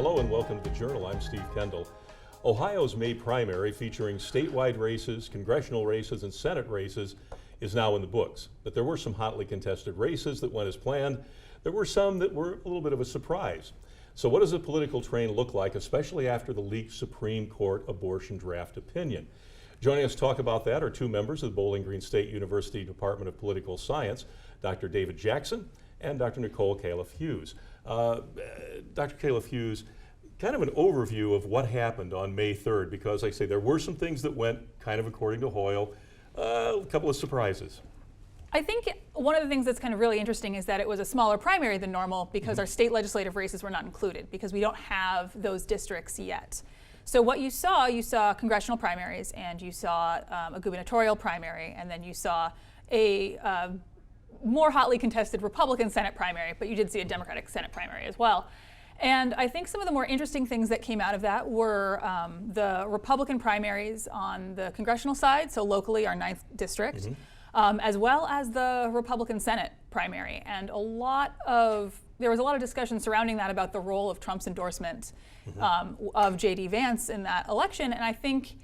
Hello and welcome to the Journal. I'm Steve Kendall. Ohio's May primary, featuring statewide races, congressional races, and Senate races, is now in the books. But there were some hotly contested races that went as planned. There were some that were a little bit of a surprise. So what does the political train look like, especially after the leaked Supreme Court abortion draft opinion? Joining us to talk about that are two members of the Bowling Green State University Department of Political Science, Dr. David Jackson and Dr. Nicole Califf-Hughes. Dr. Califf-Hughes, kind of an overview of what happened on May 3rd, because like I say, there were some things that went kind of according to Hoyle, a couple of surprises. I think one of the things that's kind of really interesting is that it was a smaller primary than normal because our state legislative races were not included because we don't have those districts yet. So what you saw congressional primaries, and you saw a gubernatorial primary, and then you saw a more hotly contested Republican Senate primary, but you did see a Democratic Senate primary as well. And I think some of the more interesting things that came out of that were the Republican primaries on the congressional side, so locally our 9th district, as well as the Republican Senate primary. And there was a lot of discussion surrounding that about the role of Trump's endorsement of J.D. Vance in that election. And I think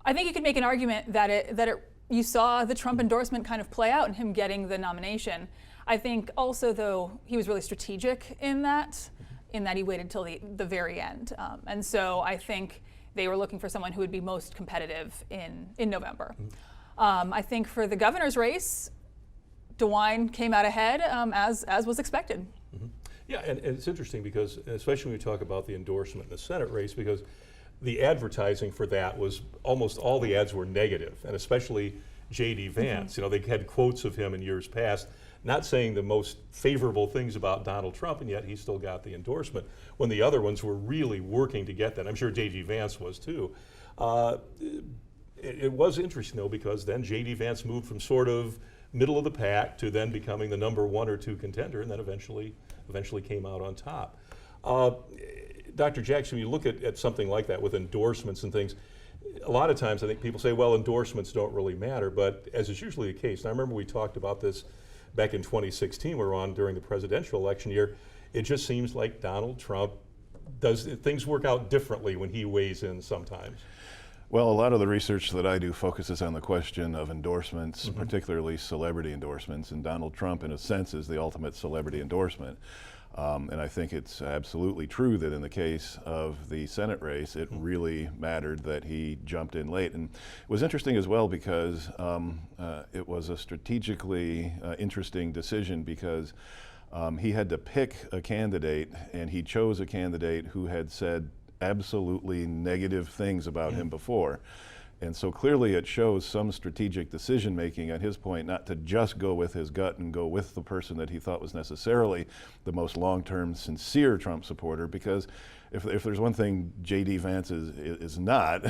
you could make an argument that you saw the Trump endorsement kind of play out in him getting the nomination. I think also, though, he was really strategic in that he waited till the very end. And so I think they were looking for someone who would be most competitive in November. I think for the governor's race, DeWine came out ahead as was expected. Yeah, and it's interesting because, especially when we talk about the endorsement in the Senate race, because the advertising for that was almost all the ads were negative, and especially J.D. Vance. You know, they had quotes of him in years past, not saying the most favorable things about Donald Trump, and yet he still got the endorsement, when the other ones were really working to get that. I'm sure J.D. Vance was too. It was interesting, though, because then J.D. Vance moved from sort of middle of the pack to then becoming the number 1 or 2 contender, and then eventually came out on top. Dr. Jackson, when you look at something like that with endorsements and things, a lot of times I think people say, well, endorsements don't really matter, but as is usually the case, and I remember we talked about this back in 2016, we were on during the presidential election year, it just seems like Donald Trump things work out differently when he weighs in sometimes. Well, a lot of the research that I do focuses on the question of endorsements, particularly celebrity endorsements, and Donald Trump, in a sense, is the ultimate celebrity endorsement. And I think it's absolutely true that in the case of the Senate race, it really mattered that he jumped in late. And it was interesting as well because it was a strategically interesting decision because he had to pick a candidate, and he chose a candidate who had said absolutely negative things about him before. And so clearly it shows some strategic decision making on his point, not to just go with his gut and go with the person that he thought was necessarily the most long-term sincere Trump supporter, because if there's one thing J.D. Vance is not,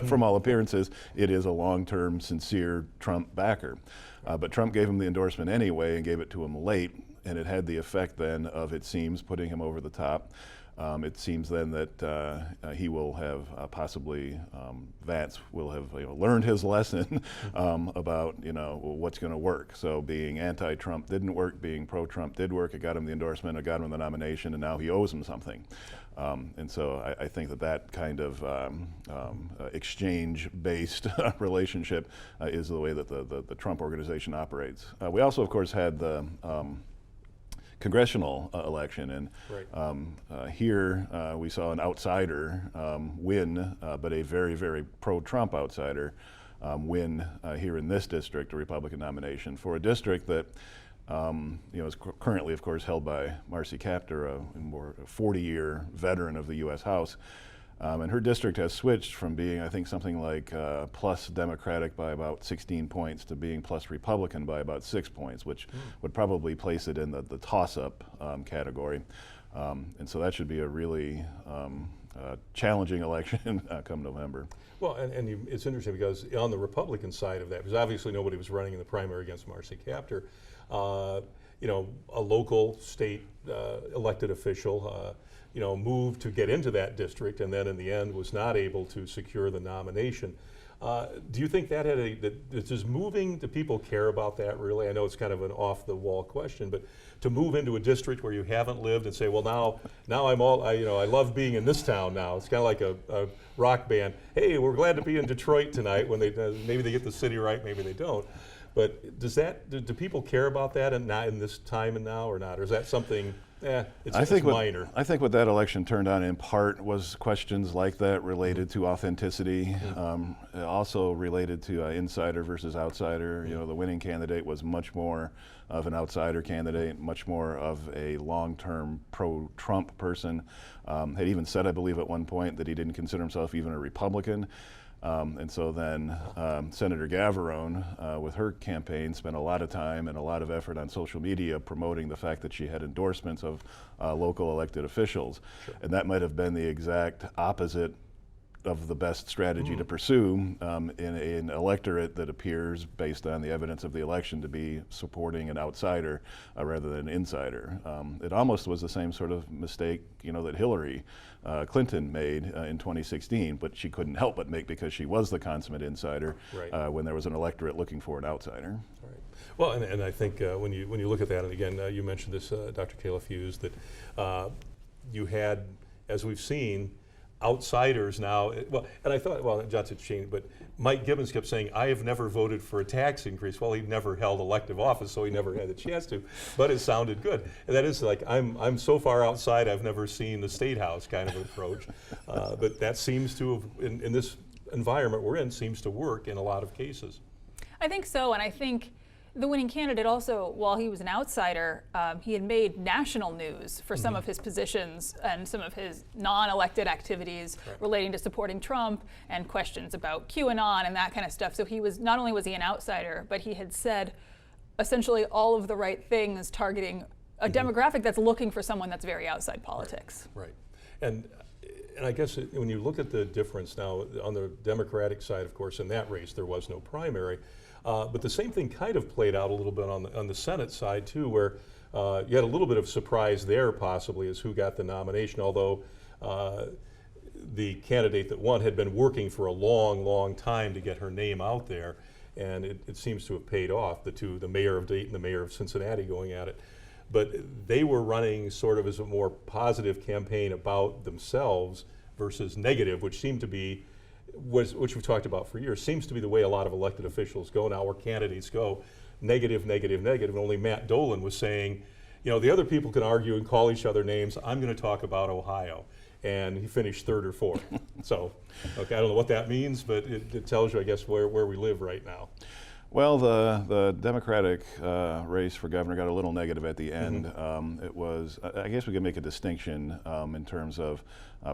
from all appearances, it is a long-term sincere Trump backer. But Trump gave him the endorsement anyway and gave it to him late, and it had the effect then of, it seems, putting him over the top. It seems then that he will have possibly, Vance will have learned his lesson about what's going to work. So being anti-Trump didn't work, being pro-Trump did work. It got him the endorsement, it got him the nomination, and now he owes him something. And so I think that kind of exchange-based relationship is the way that the Trump organization operates. We also, of course, had the Congressional election, and here we saw an outsider win, but a very, very pro-Trump outsider win here in this district, a Republican nomination for a district that is currently, of course, held by Marcy Kaptur, a 40-year veteran of the U.S. House. And her district has switched from being, I think, something like plus Democratic by about 16 points to being plus Republican by about 6 points, which would probably place it in the toss-up category. And so that should be a really challenging election come November. Well, and it's interesting because on the Republican side of that, because obviously nobody was running in the primary against Marcy Kaptur, a local state elected official moved to get into that district, and then in the end was not able to secure the nomination. Do you think that does moving, do people care about that really? I know it's kind of an off-the-wall question, but to move into a district where you haven't lived and say, well, now I love being in this town now. It's kind of like a rock band. Hey, we're glad to be in Detroit tonight. When maybe they get the city right, maybe they don't. But do people care about that and not in this time and now or not? Or is that something? It's minor. I think what that election turned on in part was questions like that related to authenticity, also related to insider versus outsider. You know, the winning candidate was much more of an outsider candidate, much more of a long-term pro-Trump person. Had even said, I believe at one point, that he didn't consider himself even a Republican. And so then Senator Gavarone, with her campaign, spent a lot of time and a lot of effort on social media promoting the fact that she had endorsements of local elected officials. Sure. And that might have been the exact opposite of the best strategy to pursue in an electorate that appears, based on the evidence of the election, to be supporting an outsider rather than an insider. It almost was the same sort of mistake, that Hillary Clinton made in 2016, but she couldn't help but make because she was the consummate insider when there was an electorate looking for an outsider. Right. Well, and I think when you look at that, and again, you mentioned this, Dr. Kayla Fuse, that you had, as we've seen, outsiders now, and I thought, well, Johnson changed, but Mike Gibbons kept saying, I have never voted for a tax increase. Well, he never held elective office, so he never had the chance to, but it sounded good. And that is like, I'm so far outside, I've never seen the State House kind of approach. But that seems to have, in this environment we're in, seems to work in a lot of cases. I think so, and I think the winning candidate also, while he was an outsider, he had made national news for some of his positions and some of his non-elected activities relating to supporting Trump and questions about QAnon and that kind of stuff. So he was, not only was he an outsider, but he had said essentially all of the right things targeting a demographic that's looking for someone that's very outside politics. Right. And I guess when you look at the difference now, on the Democratic side, of course, in that race, there was no primary. But the same thing kind of played out a little bit on the Senate side too, where you had a little bit of surprise there possibly as who got the nomination, although the candidate that won had been working for a long, long time to get her name out there, and it seems to have paid off, the mayor of Dayton, the mayor of Cincinnati going at it. But they were running sort of as a more positive campaign about themselves versus negative, which seemed to be, which we've talked about for years, seems to be the way a lot of elected officials go now, where candidates go negative, negative, negative. And only Matt Dolan was saying, the other people can argue and call each other names. I'm going to talk about Ohio. And he finished third or fourth. So, okay, I don't know what that means, but it tells you, I guess, where we live right now. Well, the Democratic race for governor got a little negative at the end. It was, I guess we could make a distinction in terms of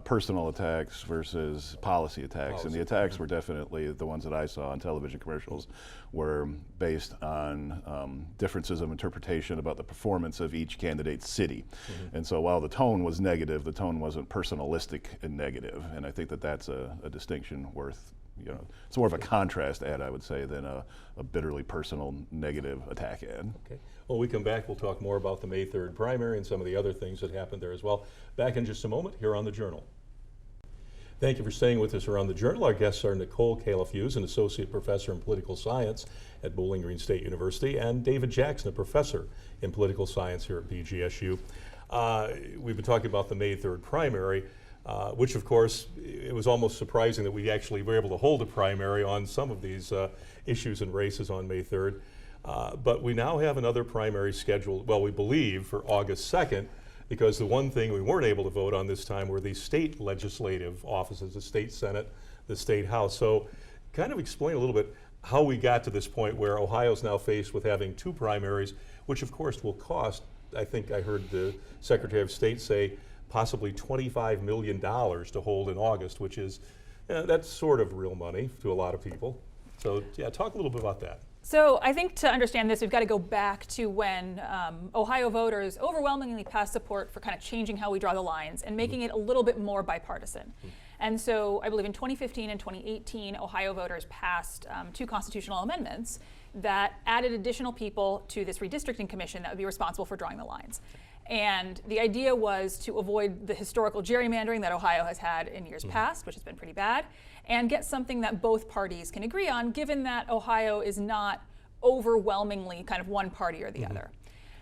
personal attacks versus policy attacks. And the attacks were definitely, the ones that I saw on television commercials, were based on differences of interpretation about the performance of each candidate's city. And so while the tone was negative, the tone wasn't personalistic and negative. And I think that that's a distinction worth, it's more of a contrast ad, I would say, than a bitterly personal negative attack ad. Okay. When we come back, we'll talk more about the May 3rd primary and some of the other things that happened there as well. Back in just a moment here on The Journal. Thank you for staying with us around The Journal. Our guests are Nicole Califf-Hughes, an associate professor in political science at Bowling Green State University, and David Jackson, a professor in political science here at BGSU. We've been talking about the May 3rd primary. Which, of course, it was almost surprising that we actually were able to hold a primary on some of these issues and races on May 3rd. But we now have another primary scheduled, well, we believe, for August 2nd, because the one thing we weren't able to vote on this time were the state legislative offices, the state Senate, the state House. So kind of explain a little bit how we got to this point where Ohio's now faced with having two primaries, which, of course, will cost, I think I heard the Secretary of State say, possibly $25 million to hold in August, which is, that's sort of real money to a lot of people. So yeah, talk a little bit about that. So I think to understand this, we've got to go back to when Ohio voters overwhelmingly passed support for kind of changing how we draw the lines and making it a little bit more bipartisan. And so I believe in 2015 and 2018, Ohio voters passed two constitutional amendments that added additional people to this redistricting commission that would be responsible for drawing the lines. And the idea was to avoid the historical gerrymandering that Ohio has had in years past, which has been pretty bad, and get something that both parties can agree on, given that Ohio is not overwhelmingly kind of one party or the other.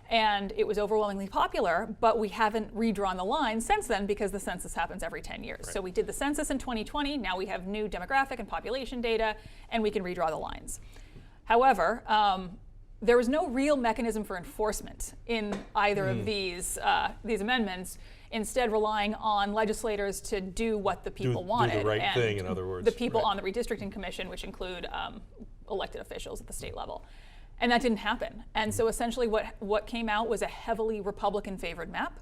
And it was overwhelmingly popular, but we haven't redrawn the line since then because the census happens every 10 years. Right. So we did the census in 2020, now we have new demographic and population data, and we can redraw the lines. However, there was no real mechanism for enforcement in either of these amendments, instead relying on legislators to do what the people wanted. Do the right and thing, in other words. The people on the redistricting commission, which include elected officials at the state level. And that didn't happen. And so essentially what came out was a heavily Republican-favored map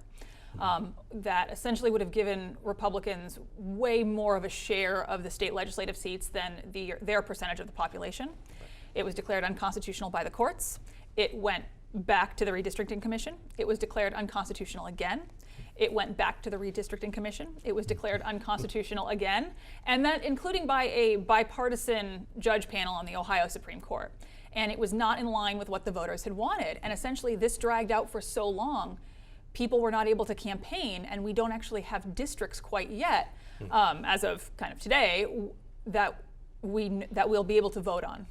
that essentially would have given Republicans way more of a share of the state legislative seats than their percentage of the population. It was declared unconstitutional by the courts. It went back to the redistricting commission. It was declared unconstitutional again. It went back to the redistricting commission. It was declared unconstitutional again, and that including by a bipartisan judge panel on the Ohio Supreme Court. And it was not in line with what the voters had wanted. And essentially this dragged out for so long, people were not able to campaign, and we don't actually have districts quite yet, as of kind of today, that we'll be able to vote on.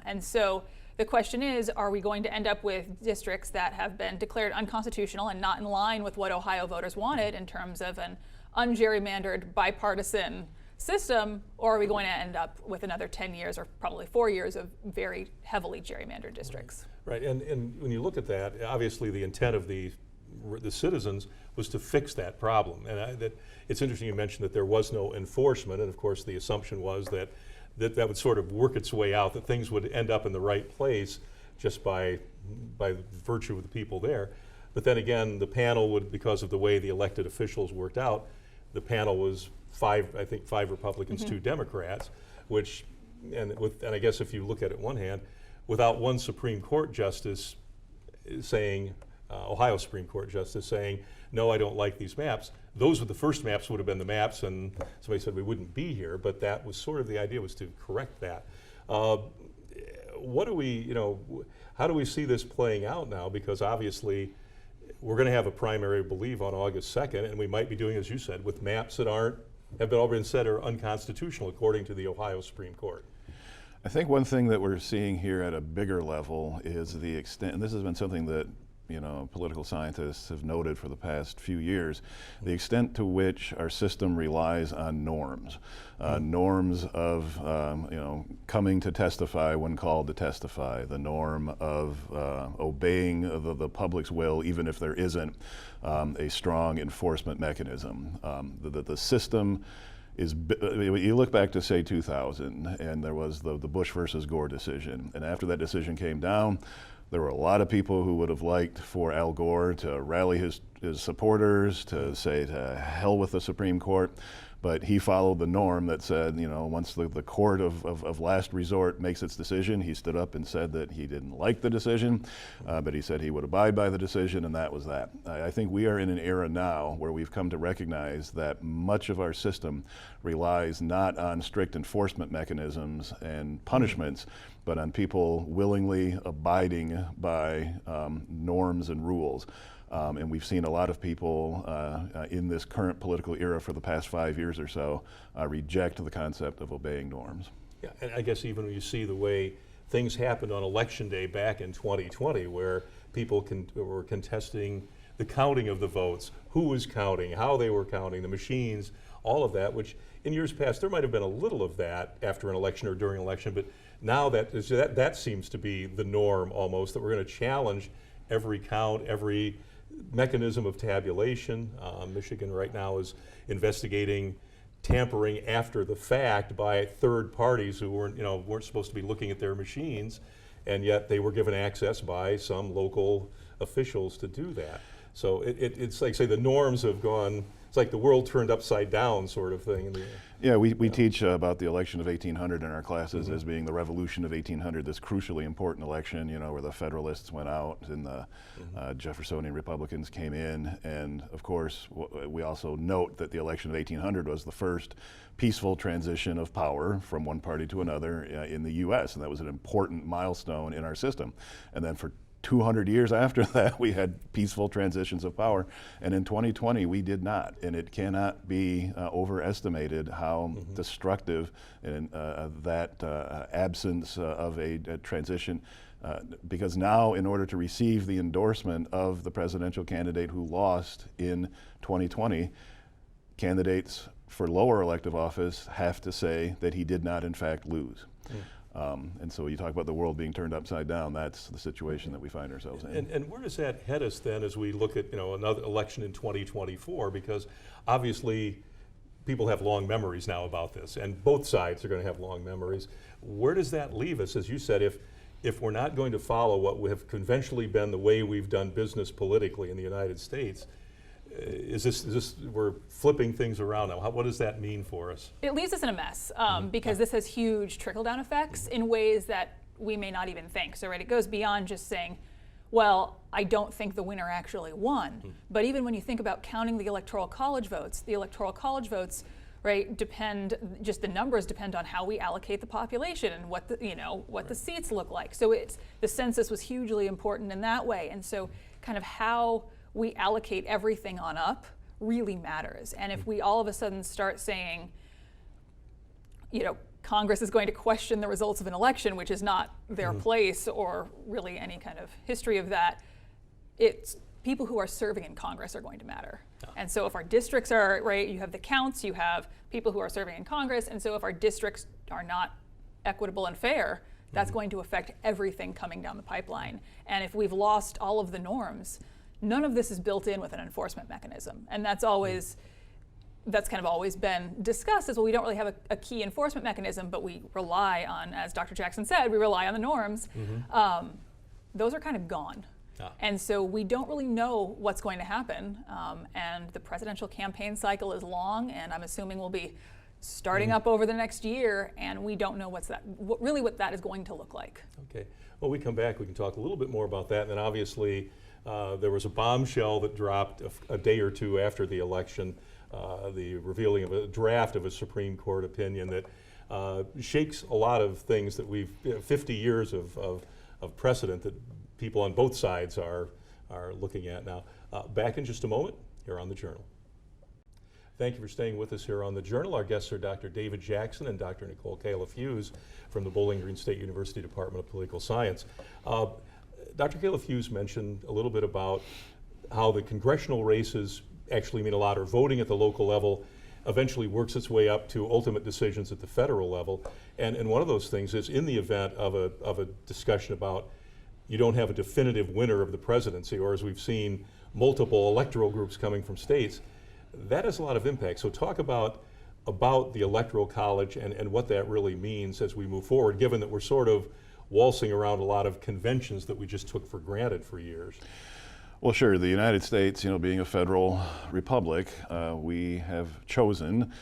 And so the question is, are we going to end up with districts that have been declared unconstitutional and not in line with what Ohio voters wanted in terms of an ungerrymandered bipartisan system, or are we going to end up with another 10 years or probably 4 years of very heavily gerrymandered districts? Right, and when you look at that, obviously the intent of the citizens was to fix that problem. And it's interesting you mentioned that there was no enforcement, and of course the assumption was that would sort of work its way out, that things would end up in the right place just by virtue of the people there. But then again, the panel would, because of the way the elected officials worked out, the panel was five Republicans, 2 Democrats, which, and I guess if you look at it one hand, without one Supreme Court justice saying, Ohio Supreme Court justice saying, no, I don't like these maps, those were the first maps would have been the maps, and somebody said we wouldn't be here, but that was sort of the idea, was to correct that. What do we, how do we see this playing out now? Because obviously we're going to have a primary, I believe, on August 2nd, and we might be doing, as you said, with maps that have already been said are unconstitutional according to the Ohio Supreme Court. I think one thing that we're seeing here at a bigger level is the extent, and this has been something that political scientists have noted for the past few years, the extent to which our system relies on norms. Norms of coming to testify when called to testify, the norm of obeying the public's will even if there isn't a strong enforcement mechanism. The system is, you look back to say 2000, and there was the Bush versus Gore decision, and after that decision came down, there were a lot of people who would have liked for Al Gore to rally his supporters, to say to hell with the Supreme Court, but he followed the norm that said, once the court of last resort makes its decision, he stood up and said that he didn't like the decision, but he said he would abide by the decision, and that was that. I think we are in an era now where we've come to recognize that much of our system relies not on strict enforcement mechanisms and punishments, but on people willingly abiding by norms and rules. And we've seen a lot of people in this current political era for the past 5 years or so reject the concept of obeying norms. Yeah, and I guess even when you see the way things happened on Election Day back in 2020, where people were contesting the counting of the votes, who was counting, how they were counting, the machines, all of that, which in years past there might have been a little of that after an election or during an election, but now that seems to be the norm almost, that we're going to challenge every count, every mechanism of tabulation. Michigan right now is investigating tampering after the fact by third parties who weren't supposed to be looking at their machines, and yet they were given access by some local officials to do that. So it's like, say, the norms have gone, it's like the world turned upside down sort of thing. Yeah, we teach about the election of 1800 in our classes as being the revolution of 1800, this crucially important election, where the Federalists went out and the Jeffersonian Republicans came in. And of course, we also note that the election of 1800 was the first peaceful transition of power from one party to another in the U.S., and that was an important milestone in our system. And then for 200 years after that, we had peaceful transitions of power. And in 2020, we did not. And it cannot be overestimated how destructive that absence of a transition, because now, in order to receive the endorsement of the presidential candidate who lost in 2020, candidates for lower elective office have to say that he did not, in fact, lose. And so you talk about the world being turned upside down, that's the situation that we find ourselves in. And where does that head us then as we look at another election in 2024? Because obviously people have long memories now about this, and both sides are going to have long memories. Where does that leave us? As you said, if we're not going to follow what we have conventionally been the way we've done business politically in the United States, is this we're flipping things around now? What does that mean for us? It leaves us in a mess because this has huge trickle-down effects in ways that we may not even think. So, right, it goes beyond just saying, well, I don't think the winner actually won. But even when you think about counting the Electoral College votes, right, just the numbers depend on how we allocate the population and what the seats look like. So the census was hugely important in that way. And so kind of how we allocate everything on up really matters. And if we all of a sudden start saying, Congress is going to question the results of an election, which is not their place or really any kind of history of that, it's people who are serving in Congress are going to matter. And so if our districts are, right, you have the counts, you have people who are serving in Congress, and so if our districts are not equitable and fair, that's going to affect everything coming down the pipeline. And if we've lost all of the norms, none of this is built in with an enforcement mechanism. And that's kind of always been discussed as, well, we don't really have a key enforcement mechanism, but we rely on, as Dr. Jackson said, we rely on the norms. Those are kind of gone. And so we don't really know what's going to happen. And the presidential campaign cycle is long, and I'm assuming we'll be starting up over the next year, and we don't know what that is going to look like. Okay. Well, we come back, we can talk a little bit more about that. And then obviously, there was a bombshell that dropped a day or two after the election, the revealing of a draft of a Supreme Court opinion that shakes a lot of things that 50 years of precedent that people on both sides are looking at now. Back in just a moment here on The Journal. Thank you for staying with us here on The Journal. Our guests are Dr. David Jackson and Dr. Nicole Califf-Hughes from the Bowling Green State University Department of Political Science. Dr. Califf-Hughes mentioned a little bit about how the congressional races actually mean a lot, or voting at the local level eventually works its way up to ultimate decisions at the federal level. And one of those things is, in the event of a discussion about you don't have a definitive winner of the presidency, or as we've seen, multiple electoral groups coming from states, that has a lot of impact. So talk about the Electoral College and what that really means as we move forward, given that we're sort of waltzing around a lot of conventions that we just took for granted for years. Well, sure. The United States, being a federal republic, we have chosen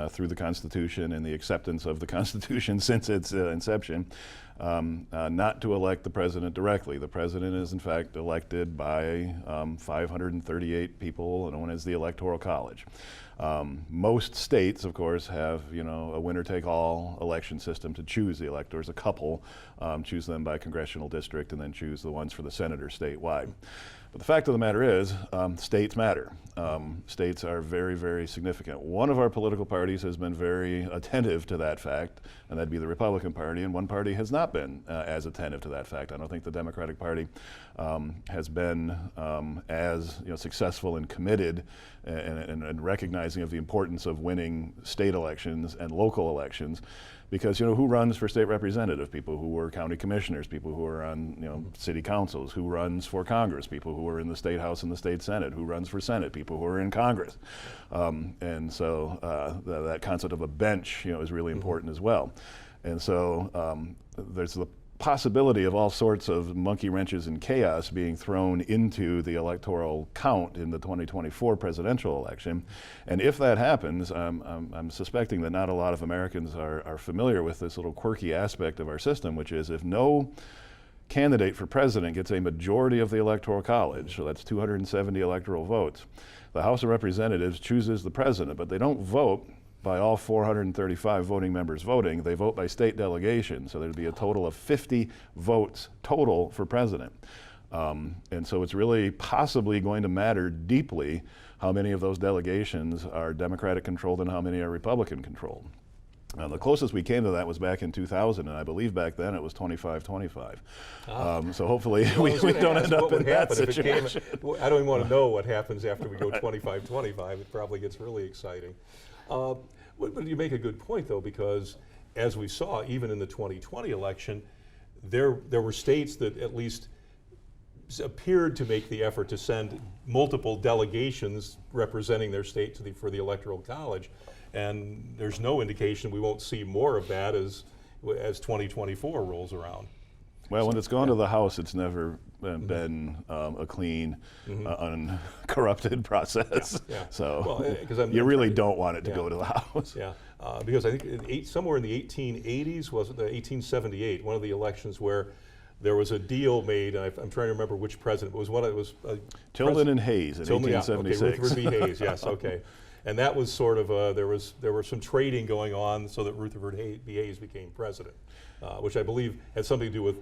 through the Constitution and the acceptance of the Constitution since its inception, not to elect the president directly. The president is in fact elected by 538 people known as the Electoral College. Most states, of course, have a winner-take-all election system to choose the electors. A couple choose them by congressional district and then choose the ones for the senator statewide. But the fact of the matter is, states matter. States are very, very significant. One of our political parties has been very attentive to that fact, and that'd be the Republican Party, and one party has not been as attentive to that fact. I don't think the Democratic Party has been as successful and committed and recognizing of the importance of winning state elections and local elections. Because who runs for state representative? People who were county commissioners, people who are on city councils. Who runs for Congress? People who are in the state house and the state senate. Who runs for Senate? People who are in Congress. And so that concept of a bench is really important as well. And so there's the possibility of all sorts of monkey wrenches and chaos being thrown into the electoral count in the 2024 presidential election. And if that happens, I'm suspecting that not a lot of Americans are familiar with this little quirky aspect of our system, which is if no candidate for president gets a majority of the Electoral College, so that's 270 electoral votes, the House of Representatives chooses the president, but they don't vote by all 435 voting members voting. They vote by state delegation, so there'd be a total of 50 votes total for president. And so it's really possibly going to matter deeply how many of those delegations are Democratic controlled and how many are Republican controlled. The closest we came to that was back in 2000, and I believe back then it was 25-25. So hopefully we don't end up in that situation. I don't even want to know what happens after we go 25-25. It probably gets really exciting. But you make a good point, though, because as we saw, even in the 2020 election, there were states that at least appeared to make the effort to send multiple delegations representing their state for the Electoral College. And there's no indication we won't see more of that as 2024 rolls around. Well, when it's gone to the House, it's never been a clean, uncorrupted process. So you really don't want it to go to the House. Yeah, because I think somewhere in the 1880s, was it the 1878, one of the elections where there was a deal made, and I'm trying to remember which president, it was one, it was Tilden and Hayes in 1876. Okay, Rutherford B. Hayes, yes, okay. And that was sort of, there was some trading going on so that Rutherford B. Hayes became president, which I believe had something to do with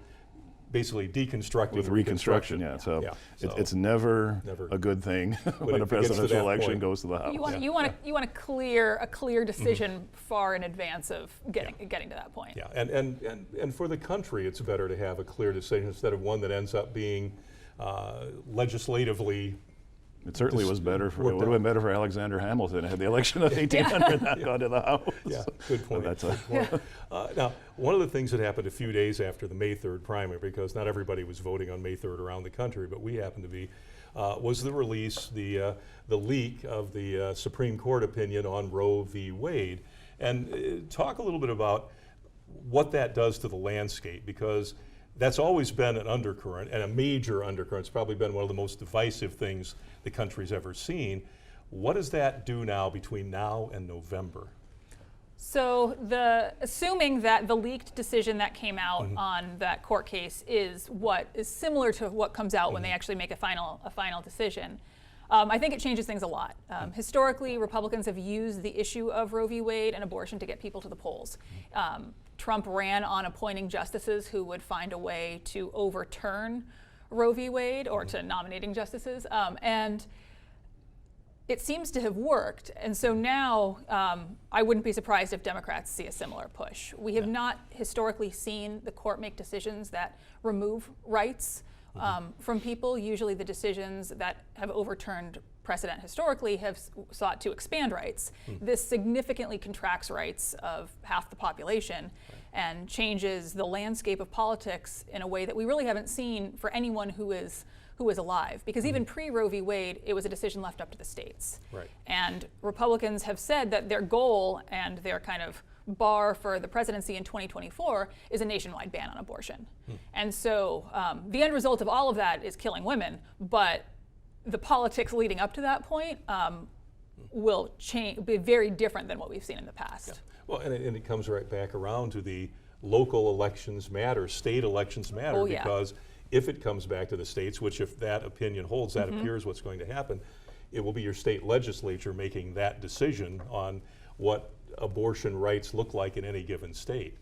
basically deconstructing. With Reconstruction, yeah. So it's never a good thing when a presidential election goes to the House. You want a clear decision far in advance of getting to that point. Yeah, and for the country, it's better to have a clear decision instead of one that ends up being legislatively. It certainly was better it would have been better for Alexander Hamilton had the election of 1800 not gone to the House. Yeah, good point. Now, one of the things that happened a few days after the May 3rd primary, because not everybody was voting on May 3rd around the country, but we happened to be, was the release, the leak of the Supreme Court opinion on Roe v. Wade. And talk a little bit about what that does to the landscape, because that's always been an undercurrent, and a major undercurrent. It's probably been one of the most divisive things the country's ever seen. What does that do now between now and November? So assuming that the leaked decision that came out on that court case is what is similar to what comes out when they actually make a final decision, I think it changes things a lot. Historically, Republicans have used the issue of Roe v. Wade and abortion to get people to the polls. Trump ran on appointing justices who would find a way to overturn Roe v. Wade, or to nominating justices, and it seems to have worked. And so now I wouldn't be surprised if Democrats see a similar push. We have not historically seen the court make decisions that remove rights from people. Usually the decisions that have overturned precedent historically have sought to expand rights. This significantly contracts rights of half the population and changes the landscape of politics in a way that we really haven't seen for anyone who is alive. Because even pre-Roe v. Wade, it was a decision left up to the states. Right. And Republicans have said that their goal and their kind of bar for the presidency in 2024 is a nationwide ban on abortion. And so the end result of all of that is killing women, but the politics leading up to that point will be very different than what we've seen in the past. Yeah. Well, and it comes right back around to the local elections matter, state elections matter, because if it comes back to the states, which if that opinion holds, that appears what's going to happen, it will be your state legislature making that decision on what abortion rights look like in any given state.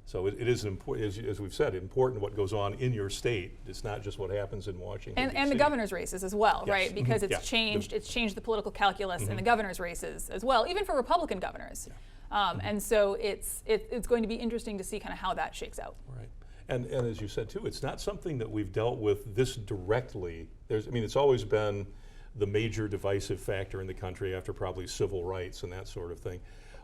So it is important, as we've said, important what goes on in your state. It's not just what happens in Washington. And the governor's races as well, right? Because it's changed the political calculus in the governor's races as well, even for Republican governors. And so it's going to be interesting to see kind of how that shakes out. Right. And as you said too, it's not something that we've dealt with this directly. It's always been the major divisive factor in the country after probably civil rights and that sort of thing.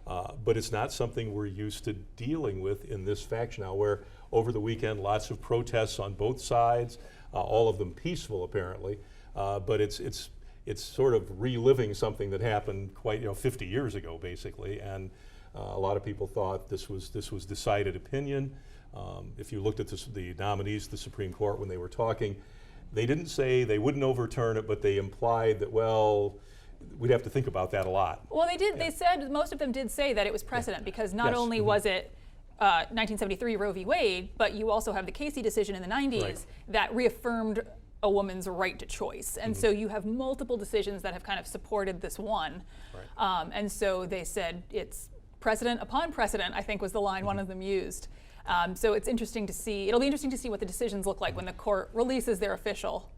But it's not something we're used to dealing with in this faction now, where over the weekend lots of protests on both sides, all of them peaceful apparently, but it's sort of reliving something that happened quite 50 years ago basically, and a lot of people thought this was decided opinion. If you looked at the nominees to the Supreme Court when they were talking, they didn't say they wouldn't overturn it, but they implied that, well, we'd have to think about that a lot. Well, they did. Yeah. They said, most of them did say that it was precedent, because not only was it 1973 Roe v. Wade, but you also have the Casey decision in the 90s that reaffirmed a woman's right to choice. And so you have multiple decisions that have kind of supported this one. And so they said it's precedent upon precedent, I think was the line one of them used. So it's interesting to see, it'll be interesting to see what the decisions look like when the court releases their official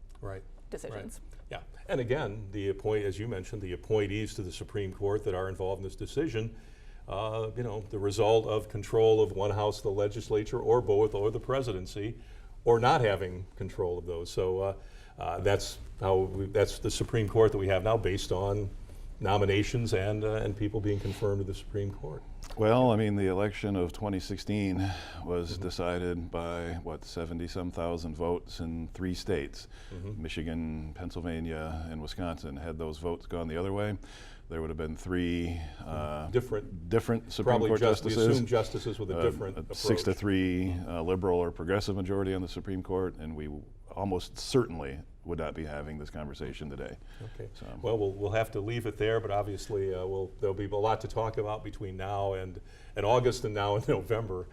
decisions. Yeah, and again, as you mentioned, the appointees to the Supreme Court that are involved in this decision, the result of control of one house of the legislature or both, or the presidency, or not having control of those. So that's the Supreme Court that we have now, based on nominations and people being confirmed to the Supreme Court. Well, I mean, the election of 2016 was decided by, 70-some thousand votes in 3 states. Michigan, Pennsylvania, and Wisconsin. Had those votes gone the other way, there would have been 3 different Supreme Court justices. We assume justices with a different approach. 6-3 liberal or progressive majority on the Supreme Court, and we almost certainly would not be having this conversation today. Okay. So. Well, we'll have to leave it there, but obviously there'll be a lot to talk about between now and August and now in November,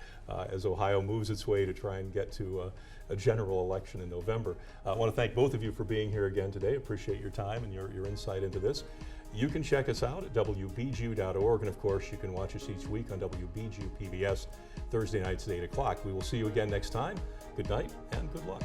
as Ohio moves its way to try and get to a general election in November. I want to thank both of you for being here again today. Appreciate your time and your insight into this. You can check us out at WBGU.org, and of course you can watch us each week on WBGU-PBS Thursday nights at 8 o'clock. We will see you again next time. Good night and good luck.